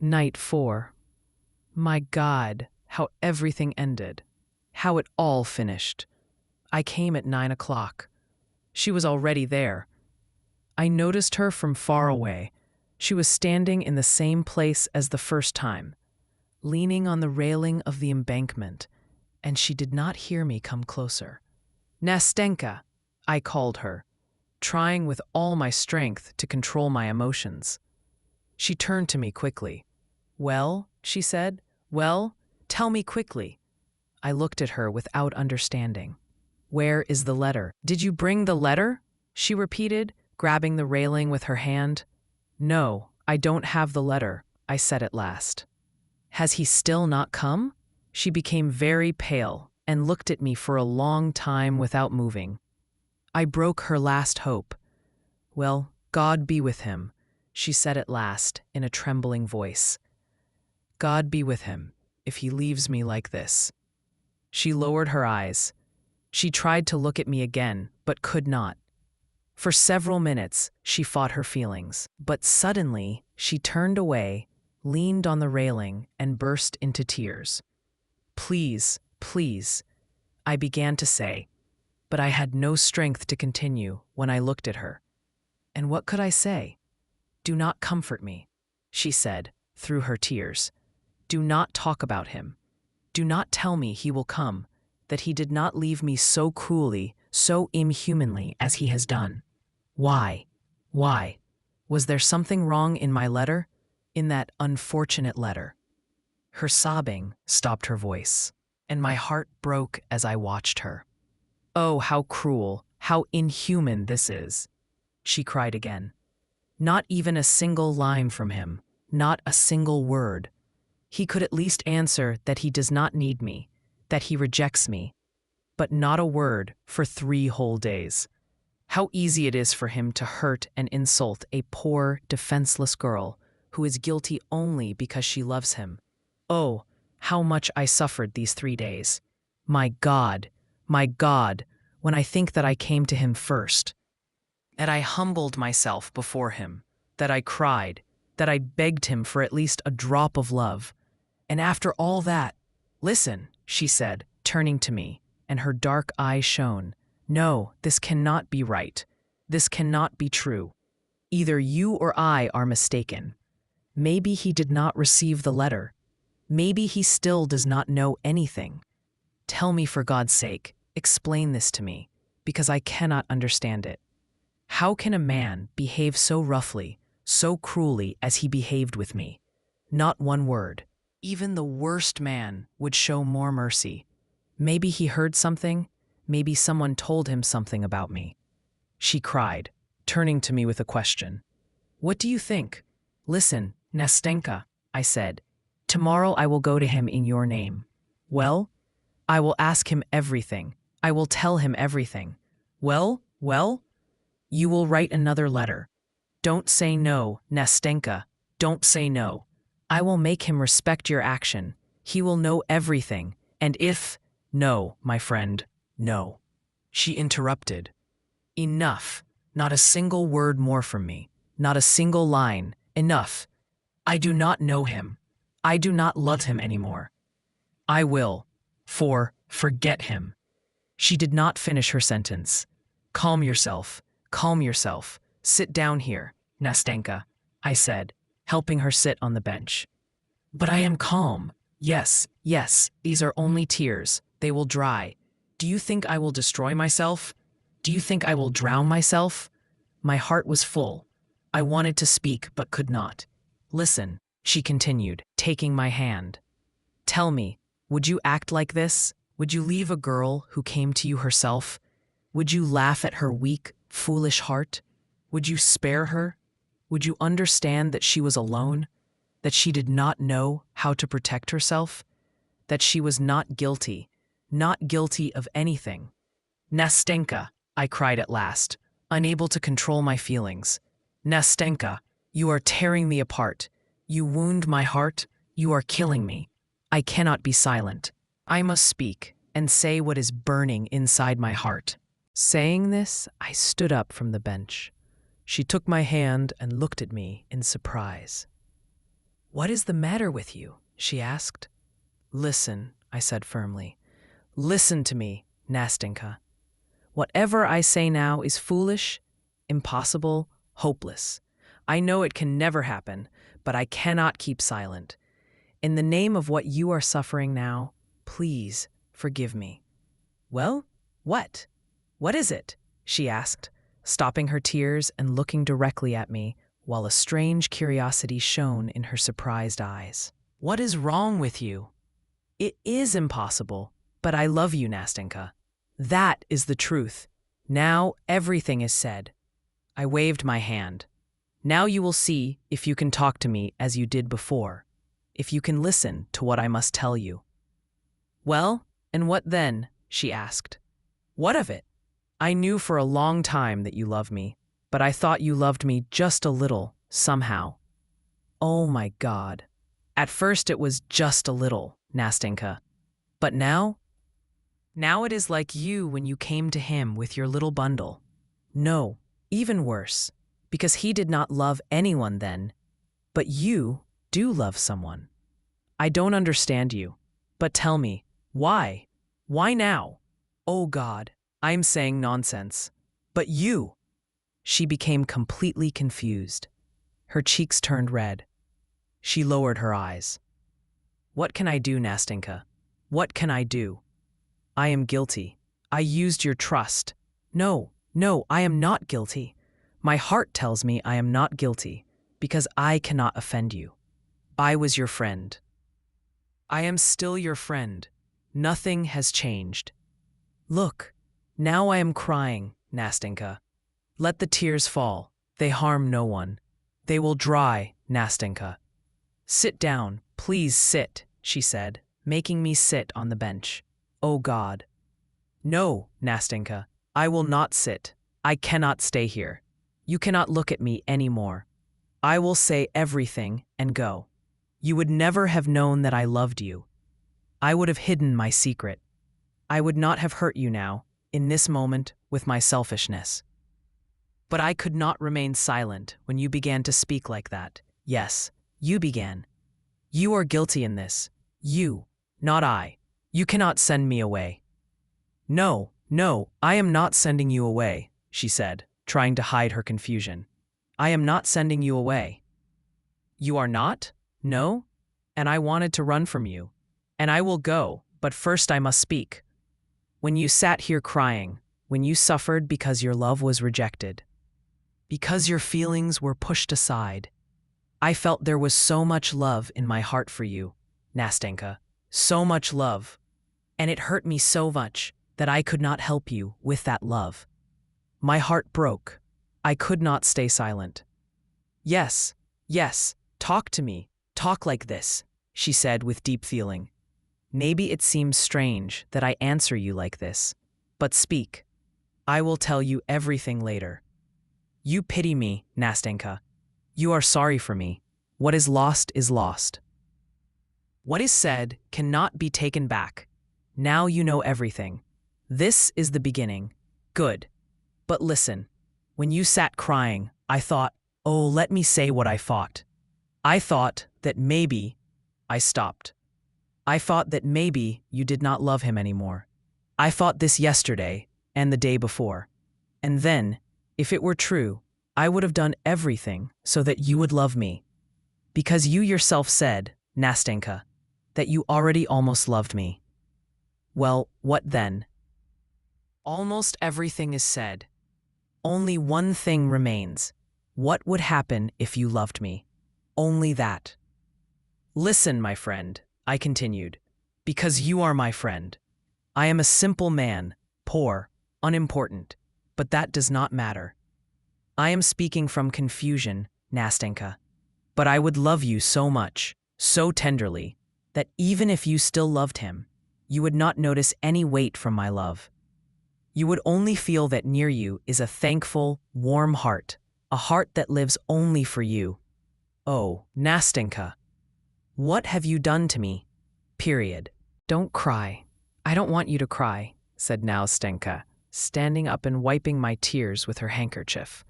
Night 4. My God, how everything ended. How it all finished. I came at 9 o'clock. She was already there. I noticed her from far away. She was standing in the same place as the first time, leaning on the railing of the embankment, and she did not hear me come closer. Nastenka, I called her, trying with all my strength to control my emotions. She turned to me quickly. Well, she said, well, tell me quickly. I looked at her without understanding. Where is the letter? Did you bring the letter? She repeated, grabbing the railing with her hand. No, I don't have the letter, I said at last. Has he still not come? She became very pale and looked at me for a long time without moving. I broke her last hope. Well, God be with him, she said at last in a trembling voice. God be with him, if he leaves me like this. She lowered her eyes. She tried to look at me again, but could not. For several minutes, she fought her feelings, but suddenly she turned away, leaned on the railing, and burst into tears. Please, please, I began to say, but I had no strength to continue when I looked at her. And what could I say? Do not comfort me, she said, through her tears. Do not talk about him. Do not tell me he will come, that he did not leave me so cruelly, so inhumanly as he has done. Why? Why? Was there something wrong in my letter? In that unfortunate letter? Her sobbing stopped her voice, and my heart broke as I watched her. Oh, how cruel, how inhuman this is, she cried again. Not even a single line from him, not a single word. He could at least answer that he does not need me, that he rejects me, but not a word for 3 whole days. How easy it is for him to hurt and insult a poor, defenseless girl who is guilty only because she loves him. Oh, how much I suffered these 3 days. My God, when I think that I came to him first, that I humbled myself before him, that I cried, that I begged him for at least a drop of love. And after all that, listen, she said, turning to me, and her dark eyes shone. No, this cannot be right. This cannot be true. Either you or I are mistaken. Maybe he did not receive the letter. Maybe he still does not know anything. Tell me for God's sake, explain this to me, because I cannot understand it. How can a man behave so roughly, so cruelly as he behaved with me? Not one word. Even the worst man would show more mercy. Maybe he heard something. Maybe someone told him something about me. She cried, turning to me with a question. What do you think? Listen, Nastenka, I said. Tomorrow I will go to him in your name. Well? I will ask him everything. I will tell him everything. Well? You will write another letter. Don't say no, Nastenka. Don't say no. I will make him respect your action. He will know everything. And if... No, my friend, no. She interrupted. Enough. Not a single word more from me. Not a single line. Enough. I do not know him. I do not love him anymore. I will. Forget him. She did not finish her sentence. Calm yourself. Calm yourself. Sit down here, Nastenka, I said, helping her sit on the bench. But I am calm. Yes, these are only tears. They will dry. Do you think I will destroy myself? Do you think I will drown myself? My heart was full. I wanted to speak, but could not. Listen, she continued, taking my hand. Tell me, would you act like this? Would you leave a girl who came to you herself? Would you laugh at her weak, foolish heart? Would you spare her? Would you understand that she was alone? That she did not know how to protect herself? That she was not guilty of anything? Nastenka, I cried at last, unable to control my feelings. Nastenka, you are tearing me apart. You wound my heart. You are killing me. I cannot be silent. I must speak and say what is burning inside my heart. Saying this, I stood up from the bench. She took my hand and looked at me in surprise. "What is the matter with you?" she asked. "Listen," I said firmly. "Listen to me, Nastenka. Whatever I say now is foolish, impossible, hopeless. I know it can never happen, but I cannot keep silent. In the name of what you are suffering now, please forgive me." "Well, what? What is it?" she asked, stopping her tears and looking directly at me, while a strange curiosity shone in her surprised eyes. "What is wrong with you?" "It is impossible, but I love you, Nastenka. That is the truth. Now everything is said." I waved my hand. "Now you will see if you can talk to me as you did before, if you can listen to what I must tell you." "Well, and what then?" she asked. "What of it? I knew for a long time that you love me, but I thought you loved me just a little, somehow." "Oh my God. At first it was just a little, Nastenka. But now? Now it is like you when you came to him with your little bundle. No, even worse, because he did not love anyone then, but you do love someone. I don't understand you, but tell me, why? Why now? Oh God, I'm saying nonsense. But you!" She became completely confused. Her cheeks turned red. She lowered her eyes. "What can I do, Nastenka? What can I do? I am guilty. I used your trust. No, no, I am not guilty. My heart tells me I am not guilty, because I cannot offend you. I was your friend. I am still your friend. Nothing has changed. Look, now I am crying, Nastenka. Let the tears fall. They harm no one. They will dry, Nastenka. Sit down, please sit," she said, making me sit on the bench. "Oh God." "No, Nastenka, I will not sit. I cannot stay here. You cannot look at me anymore. I will say everything and go. You would never have known that I loved you. I would have hidden my secret. I would not have hurt you now, in this moment, with my selfishness. But I could not remain silent when you began to speak like that. Yes, you began. You are guilty in this. You, not I. You cannot send me away." "No, no, I am not sending you away," she said, trying to hide her confusion. "I am not sending you away." "You are not? No? And I wanted to run from you. And I will go, but first I must speak. When you sat here crying, when you suffered because your love was rejected, because your feelings were pushed aside, I felt there was so much love in my heart for you, Nastenka, so much love. And it hurt me so much that I could not help you with that love. My heart broke. I could not stay silent. Yes, yes, talk to me, talk like this," she said with deep feeling. "Maybe it seems strange that I answer you like this, but speak. I will tell you everything later. You pity me, Nastenka. You are sorry for me. What is lost is lost. What is said cannot be taken back. Now you know everything. This is the beginning. Good. But listen, when you sat crying, I thought, oh, let me say what I thought. I thought that maybe I stopped. I thought that maybe you did not love him anymore. I thought this yesterday and the day before. And then, if it were true, I would have done everything so that you would love me. Because you yourself said, Nastenka, that you already almost loved me. Well, what then? Almost everything is said. Only one thing remains. What would happen if you loved me? Only that. Listen, my friend, I continued, because you are my friend. I am a simple man, poor, unimportant, but that does not matter. I am speaking from confusion, Nastenka, but I would love you so much, so tenderly, that even if you still loved him, you would not notice any weight from my love. You would only feel that near you is a thankful, warm heart, a heart that lives only for you. Oh, Nastenka, what have you done to me? Period. Don't cry. I don't want you to cry, said Nastenka, standing up and wiping my tears with her handkerchief.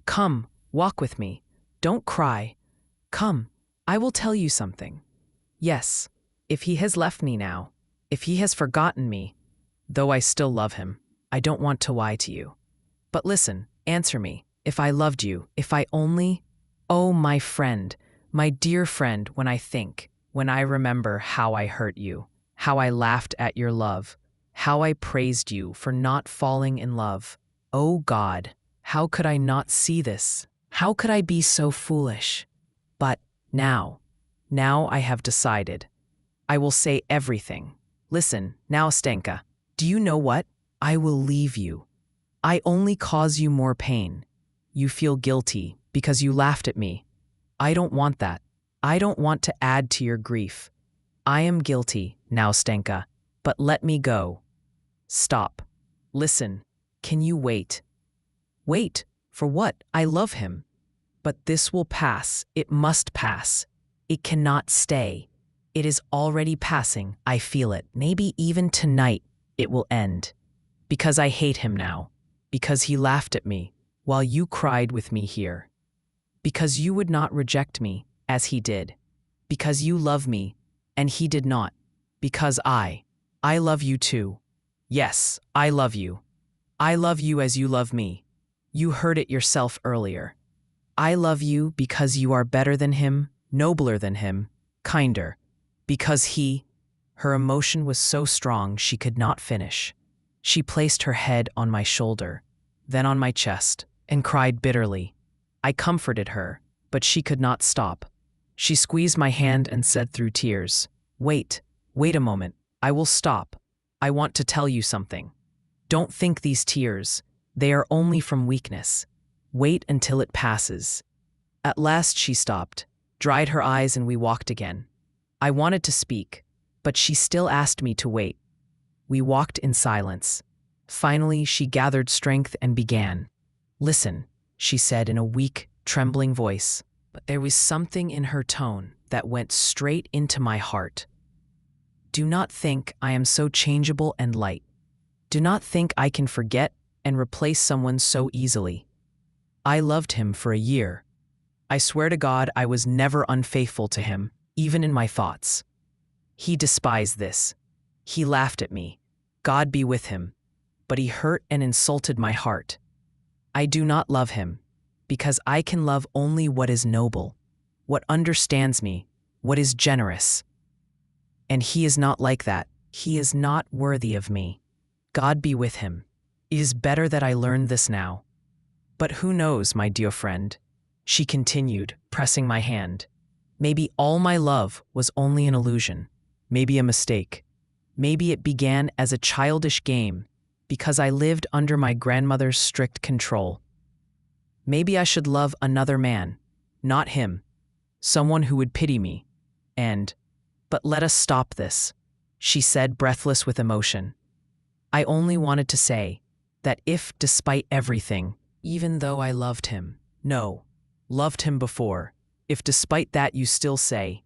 Come, walk with me. Don't cry. Come, I will tell you something. Yes, if he has left me now, if he has forgotten me, though I still love him, I don't want to lie to you. But listen, answer me. If I loved you, if I only... Oh, my friend, my dear friend, when I remember how I hurt you, how I laughed at your love, how I praised you for not falling in love. Oh God, how could I not see this? How could I be so foolish? But now I have decided. I will say everything. Listen, now Stenka, do you know what? I will leave you. I only cause you more pain. You feel guilty because you laughed at me. I don't want that. I don't want to add to your grief. I am guilty, now Stenka, but let me go. Stop. Listen, can you wait? Wait, for what? I love him. But this will pass. It must pass. It cannot stay. It is already passing. I feel it. Maybe even tonight it will end. Because I hate him now. Because he laughed at me while you cried with me here. Because you would not reject me as he did. Because you love me and he did not. Because I love you too. Yes, I love you. I love you as you love me. You heard it yourself earlier. I love you because you are better than him, nobler than him, kinder. Because her emotion was so strong she could not finish. She placed her head on my shoulder, then on my chest, and cried bitterly. I comforted her, but she could not stop. She squeezed my hand and said through tears, wait a moment, I will stop. I want to tell you something. Don't think these tears, they are only from weakness. Wait until it passes. At last she stopped, dried her eyes, and we walked again. I wanted to speak, but she still asked me to wait. We walked in silence. Finally, she gathered strength and began. Listen, she said in a weak, trembling voice, but there was something in her tone that went straight into my heart. Do not think I am so changeable and light. Do not think I can forget and replace someone so easily. I loved him for a year. I swear to God I was never unfaithful to him, even in my thoughts. He despised this. He laughed at me. God be with him. But he hurt and insulted my heart. I do not love him, because I can love only what is noble, what understands me, what is generous. And he is not like that. He is not worthy of me. God be with him. It is better that I learned this now. But who knows, my dear friend? She continued, pressing my hand. Maybe all my love was only an illusion, maybe a mistake. Maybe it began as a childish game, because I lived under my grandmother's strict control. Maybe I should love another man, not him, someone who would pity me. But let us stop this, she said, breathless with emotion. I only wanted to say that if, despite everything, even though I loved him, loved him before, if despite that you still say,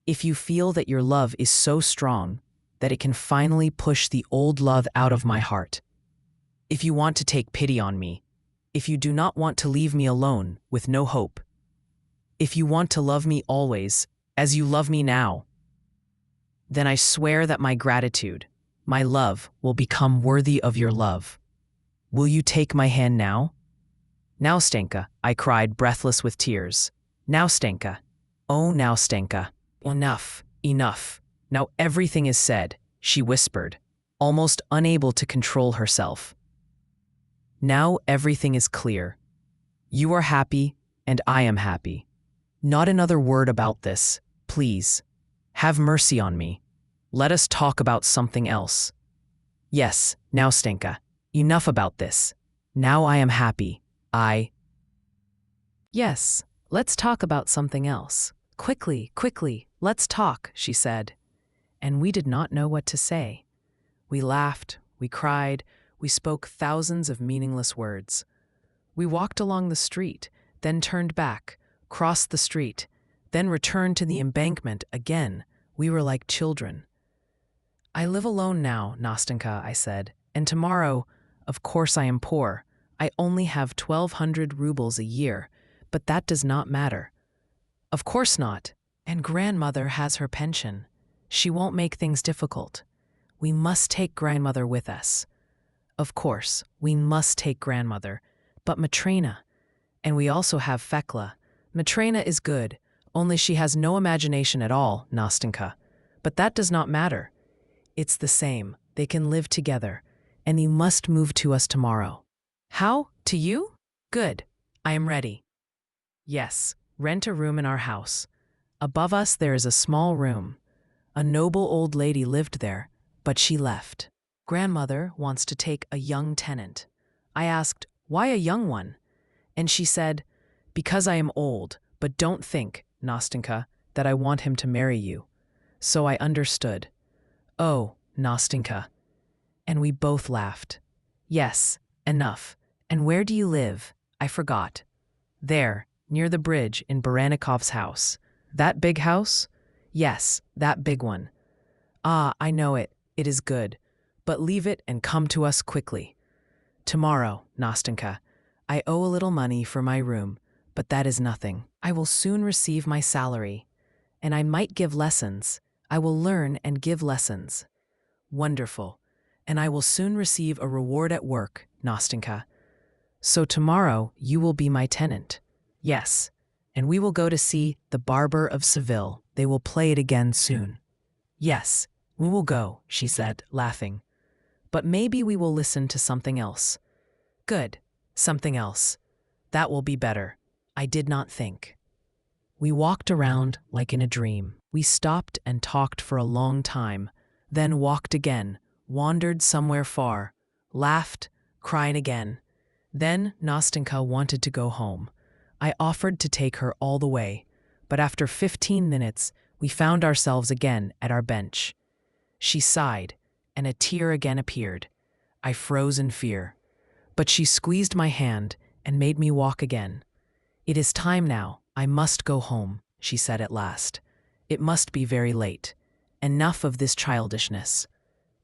if you feel that your love is so strong that it can finally push the old love out of my heart, if you want to take pity on me, if you do not want to leave me alone with no hope, if you want to love me always as you love me now, then I swear that my gratitude, my love, will become worthy of your love. Will you take my hand now? Now, Stenka, I cried, breathless with tears. Now, Stenka. Oh, now, Stenka. Enough, enough. Now everything is said, she whispered, almost unable to control herself. Now everything is clear. You are happy, and I am happy. Not another word about this, please. Have mercy on me. Let us talk about something else. Yes, now Stenka, enough about this. Now I am happy. Yes, let's talk about something else. Quickly, quickly, let's talk, she said. And we did not know what to say. We laughed, we cried, we spoke thousands of meaningless words. We walked along the street, then turned back, crossed the street, then returned to the embankment again. We were like children. I live alone now, Nastenka, I said, and tomorrow, of course I am poor. I only have 1,200 rubles a year, but that does not matter. Of course not. And grandmother has her pension. She won't make things difficult. We must take grandmother with us. Of course, we must take grandmother, but Matrena. And we also have Fekla. Matrena is good, only she has no imagination at all, Nastenka. But that does not matter. It's the same. They can live together. And you must move to us tomorrow. How? To you? Good. I am ready. Yes, rent a room in our house. Above us there is a small room. A noble old lady lived there, but she left. Grandmother wants to take a young tenant. I asked, why a young one? And she said, because I am old, but don't think, Nastenka, that I want him to marry you. So I understood. Oh, Nastenka. And we both laughed. Yes, enough. And where do you live? I forgot. There, near the bridge in Baranikov's house. That big house? Yes, that big one. Ah, I know it. It is good. But leave it and come to us quickly. Tomorrow, Nastenka. I owe a little money for my room, but that is nothing. I will soon receive my salary. And I might give lessons. I will learn and give lessons. Wonderful. And I will soon receive a reward at work, Nastenka. So tomorrow you will be my tenant. Yes. And we will go to see The Barber of Seville. They will play it again soon. Yes, we will go, she said, laughing. But maybe we will listen to something else. Good. Something else. That will be better. I did not think. We walked around like in a dream. We stopped and talked for a long time, then walked again, wandered somewhere far, laughed, cried again. Then Nastenka wanted to go home. I offered to take her all the way, but after 15 minutes, we found ourselves again at our bench. She sighed, and a tear again appeared. I froze in fear. But she squeezed my hand and made me walk again. It is time now. I must go home, she said at last. It must be very late. Enough of this childishness.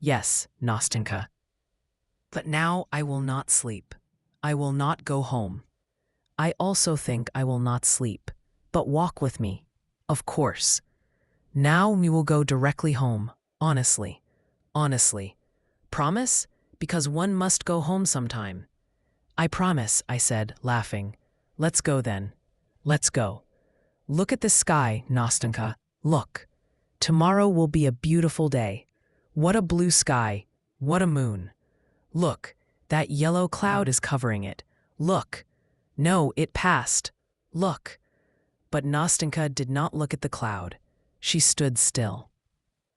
Yes, Nastenka. But now I will not sleep. I will not go home. I also think I will not sleep, but walk with me. Of course. Now we will go directly home, honestly. Honestly. Promise? Because one must go home sometime. I promise, I said, laughing. Let's go then. Let's go. Look at the sky, Nastenka. Look. Tomorrow will be a beautiful day. What a blue sky. What a moon. Look, that yellow cloud is covering it. Look. No, it passed. Look. But Nastenka did not look at the cloud. She stood still.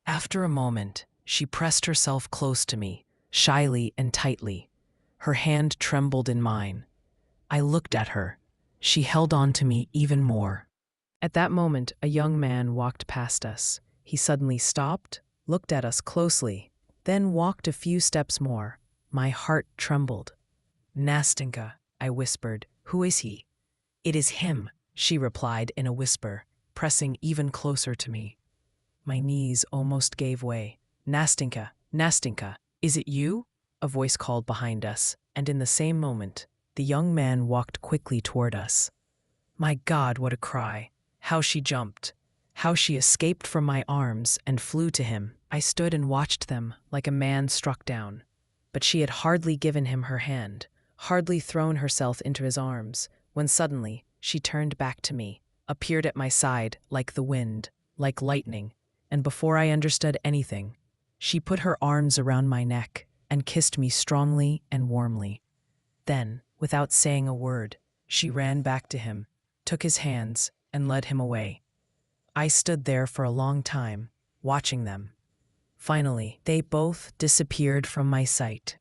After a moment, she pressed herself close to me, shyly and tightly. Her hand trembled in mine. I looked at her. She held on to me even more. At that moment, a young man walked past us. He suddenly stopped, looked at us closely, then walked a few steps more. My heart trembled. Nastenka, I whispered. Who is he? It is him, she replied in a whisper, pressing even closer to me. My knees almost gave way. Nastenka, Nastenka, is it you? A voice called behind us, and in the same moment, the young man walked quickly toward us. My God, what a cry! How she jumped! How she escaped from my arms and flew to him. I stood and watched them like a man struck down. But she had hardly given him her hand, hardly thrown herself into his arms, when suddenly she turned back to me, appeared at my side like the wind, like lightning, and before I understood anything, she put her arms around my neck and kissed me strongly and warmly. Then, without saying a word, she ran back to him, took his hands, and led him away. I stood there for a long time, watching them. Finally, they both disappeared from my sight.